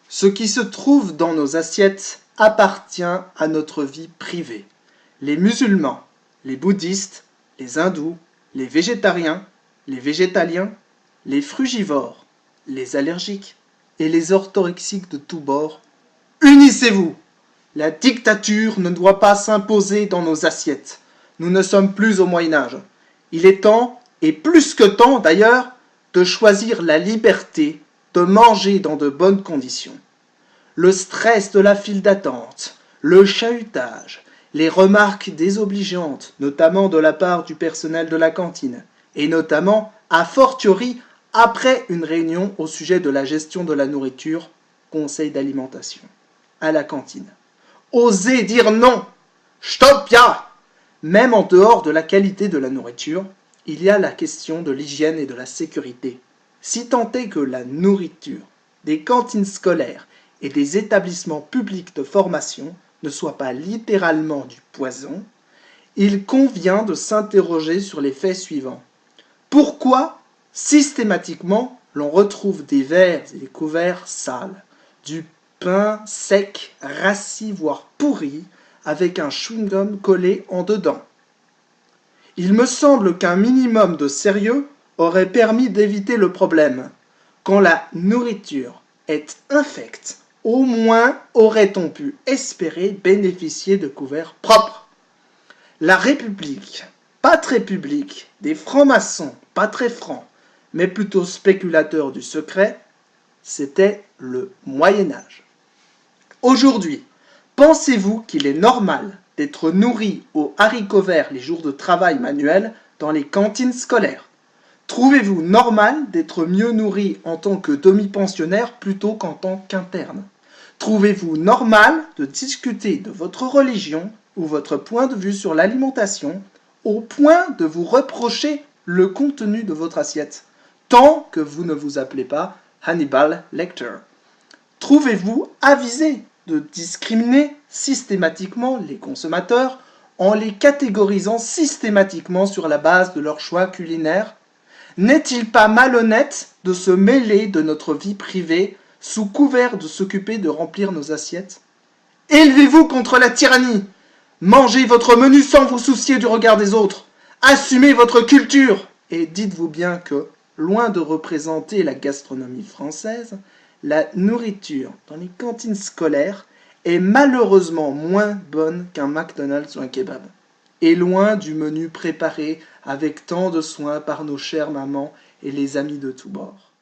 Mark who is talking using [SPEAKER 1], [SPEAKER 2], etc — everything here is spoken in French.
[SPEAKER 1] Ce qui se trouve dans nos assiettes appartient à notre vie privée. Les musulmans, les bouddhistes, les hindous, les végétariens, les végétaliens, les frugivores, les allergiques et les orthorexiques de tous bords, unissez-vous! La dictature ne doit pas s'imposer dans nos assiettes. Nous ne sommes plus au Moyen-Âge. Il est temps, et plus que temps d'ailleurs, de choisir la liberté de manger dans de bonnes conditions. Le stress de la file d'attente, le chahutage, les remarques désobligeantes, notamment de la part du personnel de la cantine, et notamment, a fortiori, après une réunion au sujet de la gestion de la nourriture, conseil d'alimentation, à la cantine. Osez dire non! Stop ya! Même en dehors de la qualité de la nourriture, il y a la question de l'hygiène et de la sécurité. Si tant est que la nourriture des cantines scolaires et des établissements publics de formation ne soit pas littéralement du poison, il convient de s'interroger sur les faits suivants. Pourquoi, systématiquement, l'on retrouve des verres et des couverts sales, du pain sec, rassis voire pourri, avec un chewing-gum collé en dedans? Il me semble qu'un minimum de sérieux aurait permis d'éviter le problème. Quand la nourriture est infecte, au moins aurait-on pu espérer bénéficier de couverts propres. La République, pas très publique, des francs-maçons, pas très francs, mais plutôt spéculateurs du secret, c'était le Moyen-Âge. Aujourd'hui, pensez-vous qu'il est normal d'être nourri aux haricots verts les jours de travail manuel dans les cantines scolaires? Trouvez-vous normal d'être mieux nourri en tant que demi-pensionnaire plutôt qu'en tant qu'interne? Trouvez-vous normal de discuter de votre religion ou votre point de vue sur l'alimentation au point de vous reprocher le contenu de votre assiette, tant que vous ne vous appelez pas Hannibal Lecter? Trouvez-vous avisé de discriminer systématiquement les consommateurs en les catégorisant systématiquement sur la base de leur choix culinaire? N'est-il pas malhonnête de se mêler de notre vie privée sous couvert de s'occuper de remplir nos assiettes? Élevez-vous contre la tyrannie! Mangez votre menu sans vous soucier du regard des autres! Assumez votre culture! Et dites-vous bien que, loin de représenter la gastronomie française, la nourriture dans les cantines scolaires est malheureusement moins bonne qu'un McDonald's ou un kebab, et loin du menu préparé avec tant de soin par nos chères mamans et les amis de tous bords.